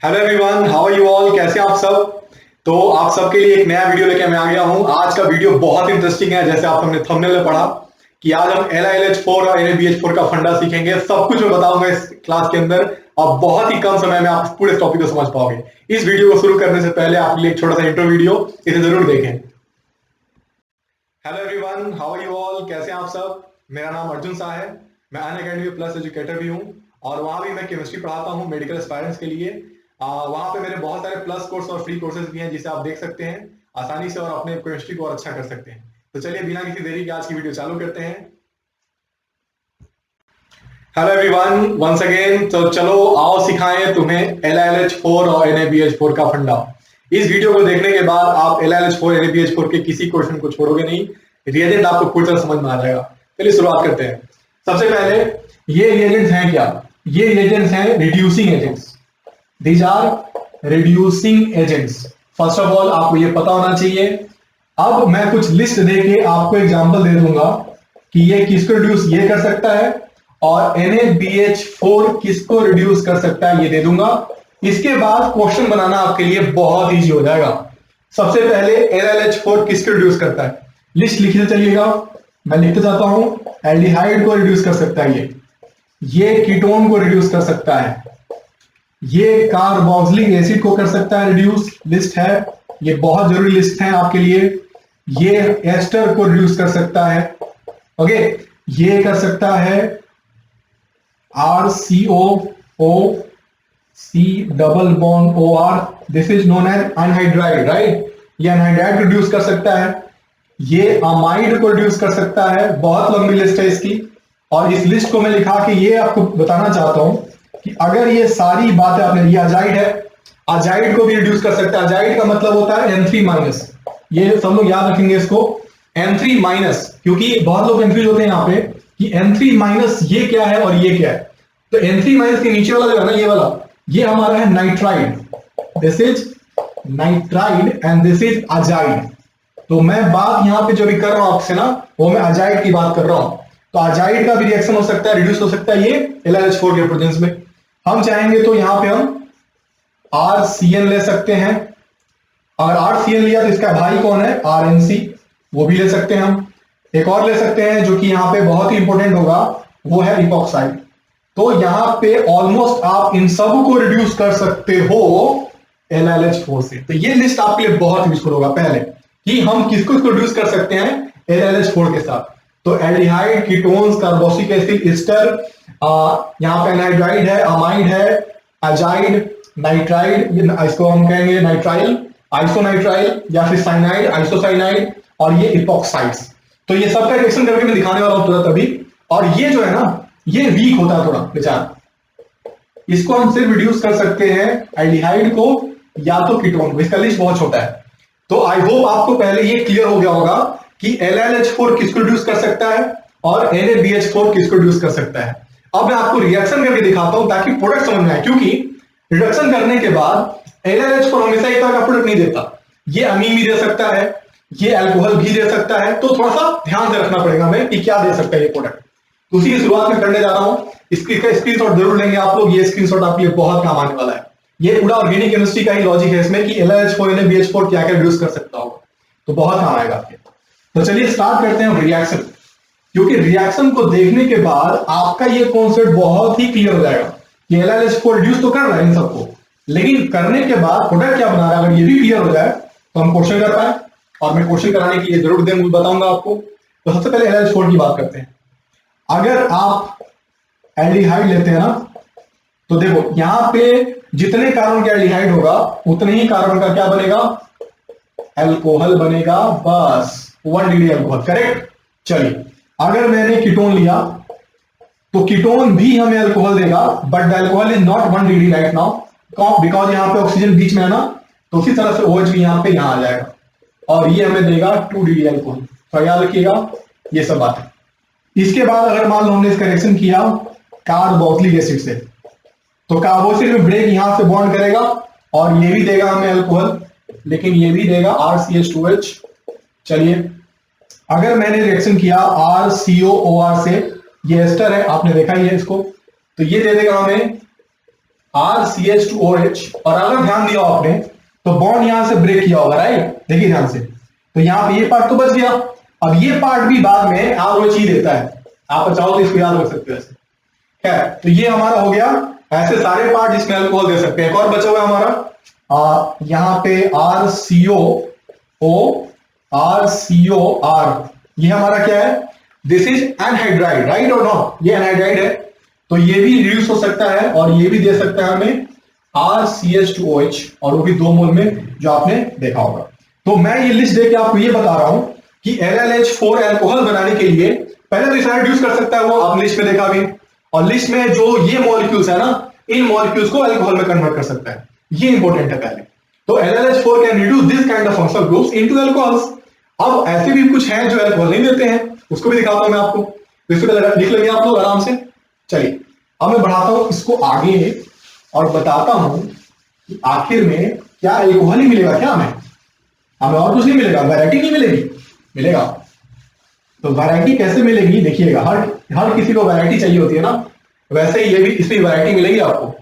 Hello everyone, how are you all? कैसे हैं आप सब? तो आप सबके लिए एक नया वीडियो लेके मैं आ गया हूं। आज का वीडियो बहुत इंटरेस्टिंग है। जैसे आप हमने थंबनेल में पढ़ा कि आज हम LiLH4 और NaBH4 का फंडा सीखेंगे। सब कुछ मैं बताऊंगा इस क्लास के अंदर और बहुत ही कम समय में आप पूरे टॉपिक को समझ पाओगे। इस वीडियो को शुरू करने से पहले आपके लिए एक छोटा सा इंट्रो वीडियो, इसे जरूर देखें। Hello everyone, how are you all? कैसे हैं आप सब? मेरा नाम अर्जुन शाह है। मैं अनअकैडमी प्लस एजुकेटर भी हूं और वहां भी मैं केमिस्ट्री पढ़ाता हूं मेडिकल एस्पायरेंट्स के लिए। वहां पे मेरे बहुत सारे प्लस कोर्स और फ्री कोर्सेज भी हैं जिसे आप देख सकते हैं आसानी से और अपने केमिस्ट्री को और अच्छा कर सकते हैं। तो चलिए बिना किसी देरी के आज की वीडियो चालू करते हैं। Hello everyone, once again. तो चलो आओ सिखाएं तुम्हें LiLH4 और NaBH4 का फंडा। इस वीडियो को देखने के बाद आप LiLH4 NaBH4 के किसी क्वेश्चन को छोड़ोगे नहीं। रिएजेंट आपको पूरी तरह समझ में आ जाएगा। चलिए शुरुआत करते हैं। सबसे पहले ये रिएजेंट्स हैं क्या? ये रिएजेंट्स हैं reducing agents. These are reducing agents. First of all आपको ये पता होना चाहिए। अब मैं कुछ लिस्ट देके आपको एग्जांपल दे दूंगा कि ये किसको रिड्यूस ये कर सकता है और NaBH4 किसको रिड्यूस कर सकता है ये दे दूंगा। इसके बाद क्वेश्चन बनाना आपके लिए बहुत इजी हो जाएगा। सबसे पहले LiLH4 किसको रिड्यूस करता है, लिस्ट लिखते चलिएगा। मैं लिखते जाता हूं। एल्डिहाइड को रिड्यूस कर सकता है ये कीटोन को रिड्यूस कर सकता है, ये कार्बोक्सिलिक एसिड को कर सकता है रिड्यूस। लिस्ट है, ये बहुत जरूरी लिस्ट है आपके लिए। ये एस्टर को रिड्यूस कर सकता है। ओके, ये कर सकता है RCOO C double bond OR, this is known as anhydride, right. ये अनहाइड्राइड रिड्यूस कर सकता है। ये अमाइड को रिड्यूस कर सकता है। बहुत लंबी लिस्ट है इसकी और इस लिस्ट को मैं लिखा कि ये आपको बताना चाहता हूं कि अगर ये सारी बातें आपने, ये अजाइड है, अजाइड को भी रिड्यूस कर सकता है। अजाइड का मतलब होता है N3-। ये सब लोग याद रखेंगे इसको, N3-, क्योंकि बहुत लोग कंफ्यूज होते हैं यहाँ पे कि N3- ये क्या है और ये क्या है। तो N3- के नीचे वाला जो है ना, ये वाला, ये हमारा है nitride. This is nitride and this is azide. तो मैं बात यहां पे जो भी कर रहा हूं आपसे ना, वो मैं अजाइड की बात कर रहा हूं। तो अजाइड का भी रिएक्शन हो सकता है, रिड्यूस हो सकता है ये LiLH4 के प्रेजेंस में। हम चाहेंगे तो यहां पे हम RCN ले सकते हैं। अगर RCN लिया तो इसका भाई कौन है, RNC, वो भी ले सकते हैं हम। एक और ले सकते हैं जो कि यहां पे बहुत ही इंपॉर्टेंट होगा, वो है इपॉक्साइड। तो यहां पे ऑलमोस्ट आप इन सब को रिड्यूस कर सकते हो LiLH4 से। तो ये लिस्ट आपके लिए बहुत यूजफुल होगा पहले कि हम किसको रिड्यूस कर सकते हैं LiLH4 के साथ। तो aldehyde, ketones, carboxylic acid, ester, यहां पे एनहाइड्राइड है, अमाइड है, अजाइड, नाइट्राइड, इसको हम कहेंगे नाइट्राइल, आइसोनाइट्राइल या फिर साइनाइड, आइसोसाइनाइड, और ये इपॉक्साइड्स। तो ये सबका रिएक्शन करके मैं दिखाने वाला हूं तुरंत अभी। और ये जो है ना, ये वीक होता है थोड़ा बेचारा, इसको हम सिर्फ रिड्यूस कर सकते हैं एल्डिहाइड को या तो कीटोन को। इसका लिस्ट बहुत छोटा है। तो आई होप आपको पहले ये क्लियर हो गया होगा कि LiLH4 किसको रिड्यूस कर सकता है और NaBH4 किसको रिड्यूस कर सकता है। अब मैं आपको रिएक्शन करके दिखाता हूं ताकि प्रोडक्ट समझ में आए, क्योंकि रिडक्शन करने के बाद LiLH4 हमेशा एक तरह का प्रोडक्ट नहीं देता। ये अमीन भी दे सकता है, ये अल्कोहल भी दे सकता है। तो थोड़ा सा ध्यान से रखना पड़ेगा हमें कि क्या दे सकता है ये प्रोडक्ट। तो उसी की शुरुआत में करने जा रहा हूं। इसका स्क्रीनशॉट जरूर लेंगे आप लोग। ये स्क्रीनशॉट आपके लिए बहुत काम आने वाला है। ये पूरा ऑर्गेनिक केमिस्ट्री का ही लॉजिक है इसमें कि LiLH4 NaBH4 क्या क्या रिड्यूस कर सकता होगा, तो बहुत काम आएगा आपके। तो चलिए स्टार्ट करते हैं रिएक्शन, क्योंकि रिएक्शन को देखने के बाद आपका ये कॉन्सेप्ट बहुत ही क्लियर हो जाएगा कि LiLH4 रिड्यूस तो कर रहा है इन सबको, लेकिन करने के बाद प्रोडक्ट क्या बना रहा है। अगर ये भी क्लियर हो जाए तो हम क्वेश्चन कर पाए, और मैं क्वेश्चन कराने के लिए जरूर बताऊंगा आपको। तो सबसे पहले LiLH4 की बात करते हैं। अगर आप एल्डिहाइड लेते हैं ना, तो देखो यहां पे जितने कार्बन का एल्डिहाइड होगा उतने ही कार्बन का क्या बनेगा, अल्कोहल बनेगा। बस 1 डिग्री अल्कोहल, करेक्ट। चलिए अगर मैंने कीटोन लिया तो कीटोन भी हमें अल्कोहल देगा, but the alcohol is not 1 degree right now, because यहां पे ऑक्सीजन बीच में है ना। तो उसी तरह से OH भी यहां पे यहां आ जाएगा और ये हमें देगा 2 डिग्री अल्कोहल। तो याद रखिएगा ये सब बातें। इसके बाद अगर मान लो हमने इसका रिएक्शन किया कार्बोक्सिलिक एसिड से, तो कार्बोक्सिल में ब्रेक यहां से बॉन्ड करेगा और ये भी देगा हमें अल्कोहल, लेकिन ये भी देगा RCH2H। चलिए अगर मैंने रिएक्शन किया RCOOR से, ये एस्टर है, आपने देखा ही है इसको, तो ये दे देगा हमें RCH2OH, और अगर ध्यान दिया आपने तो बॉन्ड यहां से ब्रेक किया होगा, राइट? देखिए ध्यान से, तो यहां पे ये पार्ट तो बच गया। अब ये पार्ट भी बाद में ROH ही देता है, आप चाहो तो इसको याद रख सकते हो ऐसे। खैर, तो ये हमारा हो गया ऐसे सारे पार्ट जिसमें अल्कोहल दे सकते हैं। एक और बचा हुआ हमारा यहां पे RCOR, ये हमारा क्या है? दिस इज एनहाइड्राइड, राइट और नॉट? ये एनहाइड्राइड है, तो ये भी रिड्यूस हो सकता है और ये भी दे सकता है हमें RCH2OH, और वो भी 2 मोल में, जो आपने देखा होगा। तो मैं ये लिस्ट देके आपको ये बता रहा हूं कि LLH4 अल्कोहल बनाने के लिए पहले तो इसे रिड्यूस कर सकता है, वो आप लिस्ट में देखा भी, और लिस्ट में जो ये मॉलिक्यूल्स है ना, इन मॉलिक्यूल्स को अल्कोहल में कन्वर्ट कर सकता है, ये इंपॉर्टेंट है पहले। तो LLH4 can reduce this kind of functional groups into alcohols. अब ऐसे भी कुछ हैं जो अल्कोहल नहीं देते हैं, उसको भी दिखाता हूं मैं आपको, तो इसको लिख लेंगे आप लोग आराम से। चलिए अब मैं बढ़ाता हूं इसको आगे और बताता हूं कि आखिर में क्या अल्कोहल ही मिलेगा क्या हमें और कुछ नहीं मिलेगा, वैरायटी नहीं मिलेगी? मिलेगा। तो वैरायटी कैसे मिलेगी देखिएगा, हर किसी को वैरायटी चाहिए होती है ना, वैसे ही ये भी, इसमें वैरायटी मिलेगी आपको।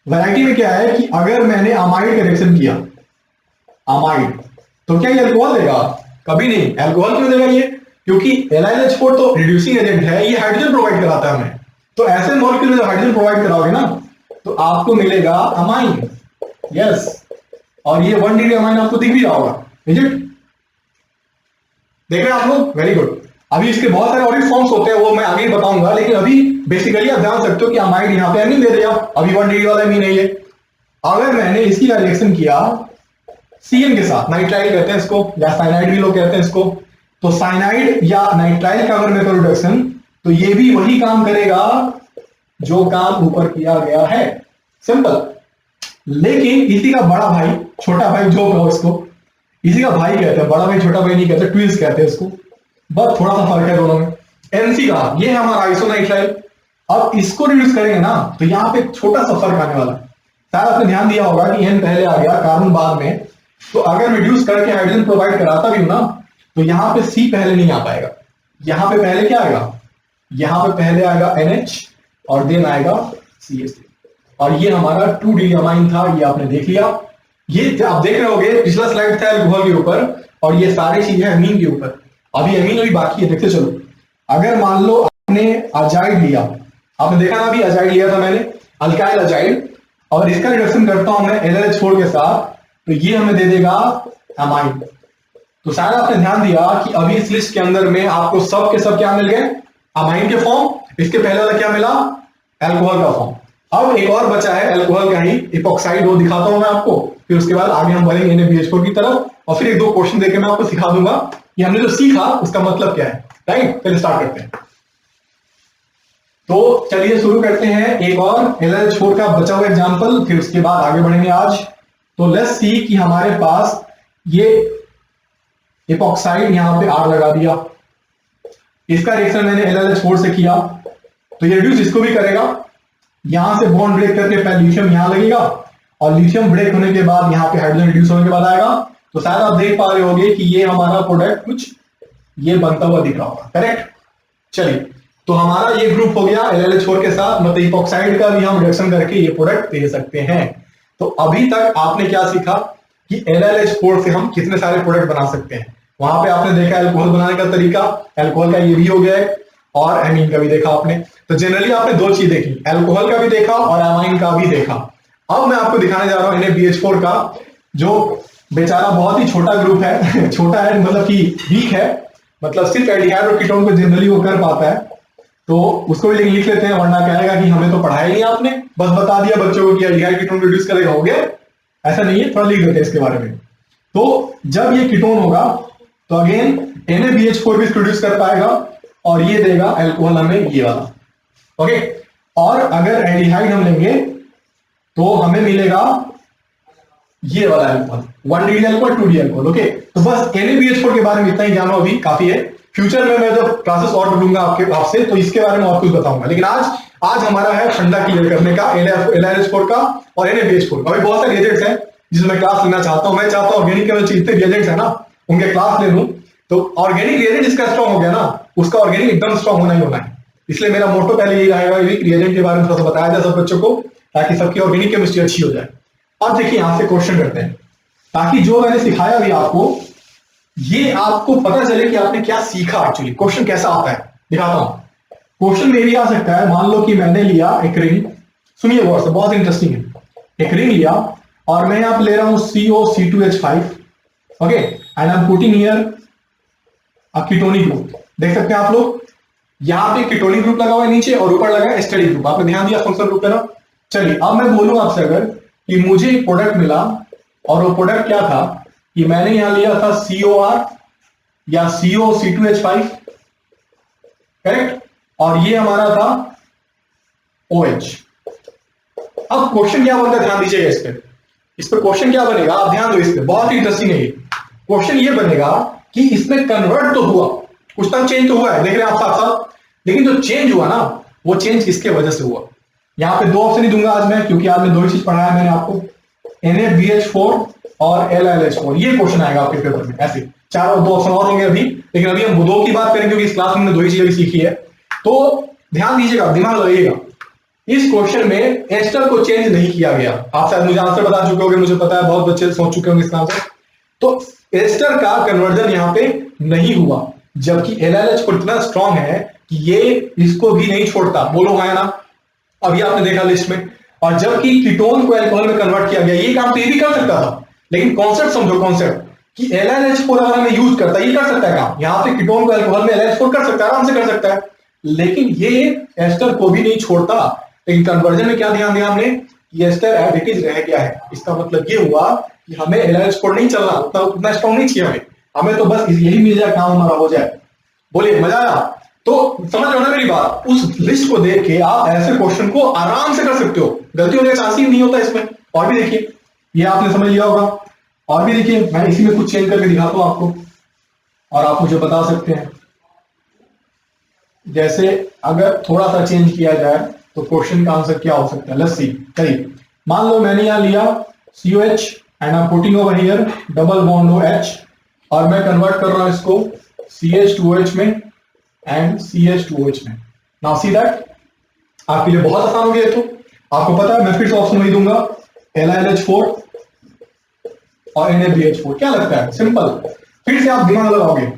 वैरायटी में क्या है कि अगर मैंने अमाइड का रिएक्शन किया, अमाइड, तो क्या ये अल्कोहल देगा? कभी नहीं। अल्कोहल क्यों देगा ये? क्योंकि LiLH4 तो रिड्यूसिंग एजेंट है, ये हाइड्रोजन प्रोवाइड कराता है हमें। तो ऐसे मॉलिक्यूल में जो हाइड्रोजन प्रोवाइड कराओगे ना, तो आपको मिलेगा अमाइन, यस। और ये 1 डिग्री अमाइन आपको दिख भी रहा होगा, इज इट? देख रहे हैं आप लोग? Very good. अभी इसके बहुत सारे और फॉर्म्स होते हैं, वो मैं आगे बताऊंगा, लेकिन अभी बेसिकली आप जान सकते हो कि अमाइड यहाँ पे एमीन दे दिया, अभी 1 डिग्री वाला एमीन है ये। अगर मैंने इसकी रिएक्शन किया CN के साथ, नाइट्राइल कहते हैं इसको, या साइनाइड भी लोग कहते हैं इसको, तो साइनाइड या नाइट्राइल का अगर मैं करूं रिडक्शन, तो ये भी वही काम करेगा जो काम ऊपर किया गया है, सिंपल। लेकिन इसी का बड़ा भाई, छोटा भाई जो कहो इसको, इसी का भाई कहते हैं, बड़ा भाई छोटा भाई नहीं कहते, ट्विंस कहते हैं इसको, बस थोड़ा सा फर्क है दोनों में। NC का ये है हमारा आइसोनाइट्राइल। अब इसको रिड्यूस करेंगे ना, तो यहाँ पे छोटा सा फर्क आने वाला है। शायद आपने ध्यान दिया होगा कि N पहले आ गया, कार्बन बाद में, तो अगर रिड्यूस करके हाइड्रोजन प्रोवाइड कराता भी हूं ना, तो यहां पे C पहले नहीं आ पाएगा। यहां पे पहले क्या आएगा? यहां पे पहले आएगा NH और देन आएगा CH3, और ये हमारा 2 डिग्री अमाइन था, ये आपने देख लिया। ये आप देख रहे होगे, पिछला स्लाइड था अल्कोहल के ऊपर, और ये सारी चीजें अमीन के ऊपर। अभी अमीन अभी बाकी है, देखते चलो। अगर मान लो आपने अजाइड लिया, आपने देखा ना अभी अजाइड लिया था मैंने, अल्काइल अजाइड, और इसका रिडक्शन करता हूं मैं LLH4 के साथ, तो ये हमें दे देगा अमाइन। तो शायद आपने ध्यान दिया कि अभी इस लिस्ट के अंदर में आपको सब के सब क्या मिल गए? अमाइन के फॉर्म। इसके पहले वाला क्या मिला? अल्कोहल का फॉर्म। अब एक और बचा है अल्कोहल का ही, इपॉक्साइड, वो दिखाता हूं मैं आपको, फिर उसके बाद आगे हम बढ़ेंगे NaBH4 की तरफ, और फिर 1-2 क्वेश्चन देकर मैं आपको सिखा दूंगा कि हमने जो सीखा उसका मतलब क्या है, राइट? चलिए स्टार्ट करते हैं। तो चलिए शुरू करते हैं एक और LLH4 का बचा हुआ एग्जाम्पल, फिर उसके बाद आगे बढ़ेंगे आज। तो लेट्स सी कि हमारे पास ये इपॉक्साइड यहां पे R लगा दिया, इसका रिएक्शन मैंने LLH4 से किया, तो ये रिड्यूस इसको भी करेगा। यहां से बॉन्ड ब्रेक करके पहले लिथियम यहां लगेगा, और लिथियम ब्रेक होने के बाद यहां पे हाइड्रोजन रिड्यूस होने के बाद आएगा। तो शायद आप देख पा रहे होंगे कि ये हमारा प्रोडक्ट कुछ ये बनता हुआ दिख रहा होगा, करेक्ट? चलिए, तो हमारा ये ग्रुप हो गया LLH4 के साथ, मतलब इपॉक्साइड का भी हम रिएक्शन करके ये प्रोडक्ट दे सकते हैं। तो अभी तक आपने क्या सीखा कि LLH4 से हम कितने सारे प्रोडक्ट बना सकते हैं। वहां पे आपने देखा अल्कोहल बनाने का तरीका, अल्कोहल का ये भी हो गया है, और एमीन का भी देखा आपने। तो जनरली आपने 2 चीज देखी, अल्कोहल का भी देखा और एमाइन का भी देखा। अब मैं आपको दिखाने जा रहा हूं NaBH4 का, जो बेचारा बहुत ही छोटा ग्रुप है छोटा है मतलब कि वीक है, मतलब सिर्फ एल्डिहाइड और कीटोन को जनरली वो कर पाता है, तो उसको भी लिख लेते हैं, वरना कहेगा कि हमें तो पढ़ाया नहीं आपने, बस बता दिया बच्चों को कि एल्डिहाइड कीटोन रिड्यूस करेगा, हो गया। ऐसा नहीं है, थोड़ा लिख देते हैं इसके बारे में। तो जब ये कीटोन होगा तो अगेन NaBH4 भी प्रोड्यूस कर पाएगा, और ये देगा अल्कोहल हमें ये वाला, ओके। और अगर एल्डिहाइड हम लेंगे तो हमें मिलेगा ये वाला alcohol, 1 degree alcohol, 2 degree alcohol, okay. तो बस NaBH4 के बारे में इतना ही जानो, अभी काफी है। फ्यूचर में मैं जब क्लासेस और लूंगा आपसे तो इसके बारे में और कुछ बताऊंगा, लेकिन आज हमारा है फंडा क्लियर करने का LLH4 का और NaBH4 का। अभी बहुत सारे एजेंट्स हैं जिसमें क्लास लेना चाहता हूं, मैं चाहता हूं ऑर्गेनिक केमिस्ट्री जितने एजेंट्स है ना उनके क्लास ले लूं। तो ऑर्गेनिक रिएजेंट जिसका स्ट्रॉन्ग हो गया ना, उसका ऑर्गेनिक एकदम स्ट्रॉन्ग होना ही होना है। इसलिए मेरा मोटो पहले यही रहेगा कि रिएजेंट के बारे में थोड़ा सा बताया जाए सब बच्चों को, ताकि सबकी ऑर्गेनिक केमिस्ट्री अच्छी हो जाए। अब देखिए यहां से क्वेश्चन करते हैं, ताकि जो मैंने सिखाया भी आपको ये आपको पता चले कि आपने क्या सीखा। एक्चुअली क्वेश्चन कैसा आता है दिखाता हूं। क्वेश्चन में भी आ सकता है, मान लो कि मैंने लिया एक रिंग, सुनिए बहुत इंटरेस्टिंग है। एक रिंग लिया और मैं यहां पे ले रहा हूं COC2H5, okay, and I am putting here a ketonic group. देख सकते हैं आप लोग, यहां पे कीटोनिक ग्रुप लगा हुआ है नीचे और ऊपर लगा है एस्टरिक ग्रुप। आपने ध्यान दिया फंक्शनल ग्रुप पे ना। चलिए अब मैं बोलूं आपसे अगर कि मुझे एक प्रोडक्ट मिला और वो प्रोडक्ट क्या था कि मैंने यहां लिया था COR या COC2H5, करेक्ट, और ये हमारा था OH। अब क्वेश्चन क्या बनता है, ध्यान दीजिएगा इस पर क्वेश्चन क्या बनेगा, आप ध्यान दो इस पे, बहुत इंटरेस्टिंग है ये क्वेश्चन। ये बनेगा कि इसमें कन्वर्ट तो हुआ, कुछ तो चेंज तो हुआ है, देख रहे हैं आप साथ साथ, लेकिन जो चेंज हुआ ना वो चेंज किसके वजह से हुआ। यहां पे दो ऑप्शन ही दूंगा आज मैं, क्योंकि आज मैं दो ही चीज पढ़ाया मैंने आपको, NaBH4 और LiLH4। ये क्वेश्चन आएगा आपके पेपर में, ऐसे चार और दो ऑप्शन और होंगे अभी, लेकिन अभी हम दो की बात करेंगे क्योंकि इस क्लास में हमने दो ही चीजें भी सीखी है। तो ध्यान दीजिएगा, दिमाग लगाइएगा, इस क्वेश्चन में एस्टर को चेंज नहीं किया गया। आप शायद मुझे आंसर बता चुके होंगे, मुझे पता है बहुत बच्चे सोच चुके होंगे इसका आंसर। तो एस्टर का कन्वर्जन यहां पे नहीं हुआ, जबकि LiLH4 इतना स्ट्रांग है कि ये इसको भी नहीं छोड़ता। बोलो है ना, अभी आपने देखा लिस्ट में। और जबकि कीटोन को अल्कोहल में कन्वर्ट किया गया, ये काम तो ये भी कर सकता था, लेकिन कॉन्सेप्ट समझो, कॉन्सेप्ट कि LiLH4 अगर हमें यूज करता है, ये कर सकता है काम, यहां पे कीटोन को अल्कोहल में LiLH4 कर सकता है, आराम से कर सकता है, लेकिन ये एस्टर को भी नहीं छोड़ता। लेकिन कन्वर्जन में क्या ध्यान दिया हमने, ये एस्टर एज इट इज रह गया है। इसका मतलब ये हुआ कि हमें LiLH4 नहीं चलना, उतना स्ट्रॉन्ग नहीं चाहिए हमें तो बस यही मिल जाए, काम हमारा हो जाए। बोलिए मजा आया? तो समझ रहे हो ना मेरी बात। उस लिस्ट को देख के आप ऐसे क्वेश्चन को आराम से कर सकते हो, गलती होने का चांस ही नहीं होता इसमें। और भी देखिए, ये आपने समझ लिया होगा, और भी देखिए मैं इसी में कुछ चेंज करके दिखाता हूं आपको और आप मुझे बता सकते हैं। जैसे अगर थोड़ा सा चेंज किया जाए तो क्वेश्चन का आंसर क्या हो सकता है, लेट्स सी। चलिए मान लो मैंने यहां लिया COH and I am putting over here double bond OH, और मैं कन्वर्ट कर रहा हूं इसको CH2OH में एंड CH2OH में। नाउ सी दैट, आपके लिए बहुत आसान हो गया। तो आपको पता है मैं फिर से ऑप्शन वही दूंगा, LiLH4 और NaBH4। क्या लगता है, सिंपल। फिर से आप दिमाग लगाओगे,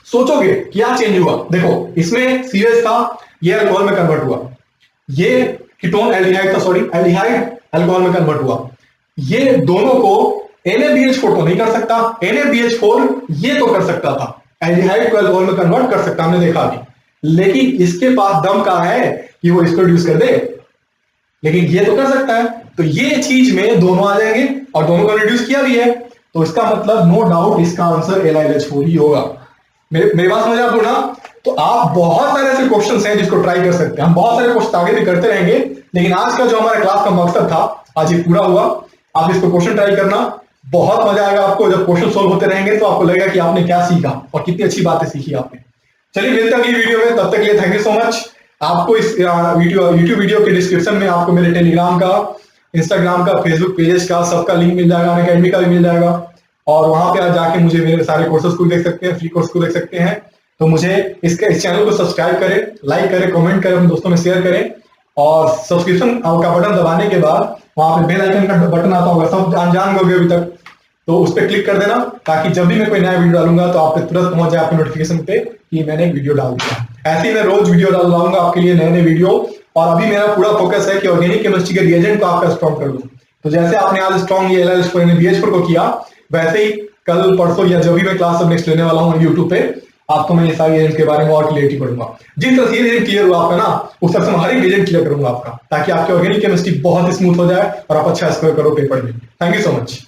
सोचोगे क्या चेंज हुआ। देखो इसमें CH था, ये अल्कोहल में कन्वर्ट हुआ, ये कीटोन एल्डिहाइड था, सॉरी एल्डिहाइड अल्कोहल में कन्वर्ट हुआ। ये दोनों को NaBH4 तो नहीं कर सकता, NaBH4 ये तो कर सकता था, एल्डिहाइड को अल्कोहल में कन्वर्ट कर सकता, हमने देखा अभी, लेकिन इसके पास दम कहां है कि वो इसको रिड्यूस कर दे, लेकिन ये तो कर सकता है। तो ये चीज में दोनों आ जाएंगे और दोनों को रिड्यूस किया भी है, तो इसका मतलब नो डाउट इसका आंसर LiLH4 ही होगा। मेरी बात समझ आपको ना। तो आप बहुत सारे ऐसे क्वेश्चंस हैं जिसको ट्राई कर सकते हैं, हम बहुत सारे क्वेश्चन आगे भी करते रहेंगे, लेकिन आज का जो हमारा क्लास का मकसद था आज ये पूरा हुआ। आप इसको क्वेश्चन ट्राई करना, बहुत मजा आएगा आपको। जब क्वेश्चन सोल्व होते रहेंगे तो आपको लगेगा कि आपने क्या सीखा और कितनी अच्छी बातें सीखी आपने। चलिए मिलते हैं अगली वीडियो में, तब तक के लिए थैंक यू सो मच। आपको इस यूट्यूब वीडियो के डिस्क्रिप्शन में आपको मेरे टेलीग्राम का, इंस्टाग्राम का, फेसबुक पेजेस का सबका लिंक मिल जाएगा, अनअकैडमी का भी मिल जाएगा, और वहां पे जाके मुझे मेरे सारे कोर्सेज को देख सकते हैं, फ्री कोर्स को देख सकते हैं। तो मुझे इस चैनल को सब्सक्राइब करें, लाइक करें, कमेंट करें, अपने दोस्तों में शेयर करें, और सब्सक्रिप्शन का बटन दबाने के बाद वहां पे बेल आइकन का बटन आता होगा, सब जान गए अभी तक, तो उस पर क्लिक कर देना, ताकि जब भी मैं कोई नया वीडियो डालूंगा तो आप तुरंत पहुंच जाए आपके नोटिफिकेशन पे कि मैंने एक वीडियो डाल दिया। ऐसे ही मैं रोज वीडियो डालूंगा आपके लिए, नए नए वीडियो। और अभी मेरा पूरा फोकस है कि ऑर्गेनिक केमिस्ट्री के रिएजेंट को आपका स्ट्रॉन्ग कर दूं। तो जैसे आपने आज स्ट्रॉन्ग ये LiLH4 NaBH4 को किया, वैसे ही कल परसों या जब भी मैं क्लास सब नेक्स्ट लेने वाला हूँ यूट्यूब पे, आपको मैं ये सारे एजेंट के बारे में और क्लियरिटी पढ़ूंगा। जिस तरह से एजेंट क्लियर हुआ आपका ना, उस तरह से हर एक एजेंट क्लियर करूंगा आपका, ताकि आपकी ऑर्गेनिक केमिस्ट्री बहुत स्मूथ हो जाए और आप अच्छा स्कोर करो पेपर में। Thank you so much.